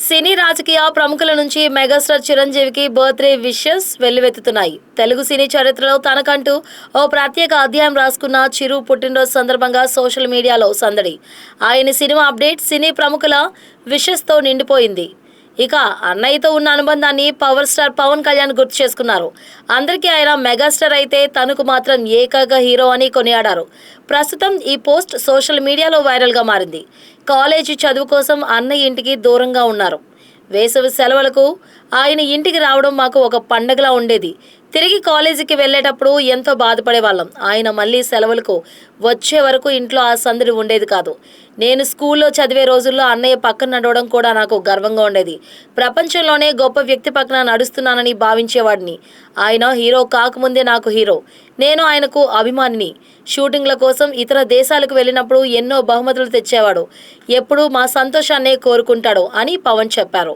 సినీ రాజకీయ ప్రముఖుల నుంచి మెగాస్టార్ చిరంజీవికి బర్త్డే విషెస్ వెల్లువెత్తుతున్నాయి. తెలుగు సినీ చరిత్రలో తనకంటూ ఓ ప్రత్యేక అధ్యాయం రాసుకున్న చిరు పుట్టినరోజు సందర్భంగా సోషల్ మీడియాలో సందడి. ఆయన సినిమా అప్డేట్ సినీ ప్రముఖుల విషెస్తో నిండిపోయింది. ఇక అన్నయ్యతో ఉన్న అనుబంధాన్ని పవర్ స్టార్ పవన్ కళ్యాణ్ గుర్తు చేసుకున్నారు. అందరికీ ఆయన మెగాస్టార్ అయితే తనకు మాత్రం ఏకైక హీరో అని కొనియాడారు. ప్రస్తుతం ఈ పోస్ట్ సోషల్ మీడియాలో వైరల్గా మారింది. కాలేజీ చదువు కోసం అన్నయ్య ఇంటికి దూరంగా ఉన్నారు. వేసవి సెలవులకు ఆయన ఇంటికి రావడం మాకు ఒక పండగలా ఉండేది. తిరిగి కాలేజీకి వెళ్ళేటప్పుడు ఎంతో బాధపడేవాళ్ళం. ఆయన మళ్ళీ సెలవులకు వచ్చే వరకు ఇంట్లో ఆ సందడి ఉండేది కాదు. నేను స్కూల్లో చదివే రోజుల్లో అన్నయ్య పక్కన నడవడం కూడా నాకు గర్వంగా ఉండేది. ప్రపంచంలోనే గొప్ప వ్యక్తి పక్కన నడుస్తున్నానని భావించేవాడిని. ఆయన హీరో కాకముందే నాకు హీరో. నేను ఆయనకు అభిమానిని. షూటింగ్ల కోసం ఇతర దేశాలకు వెళ్ళినప్పుడు ఎన్నో బహుమతులు తెచ్చేవాడు. ఎప్పుడూ మా సంతోషాన్నే కోరుకుంటాడు అని పవన్ చెప్పారు.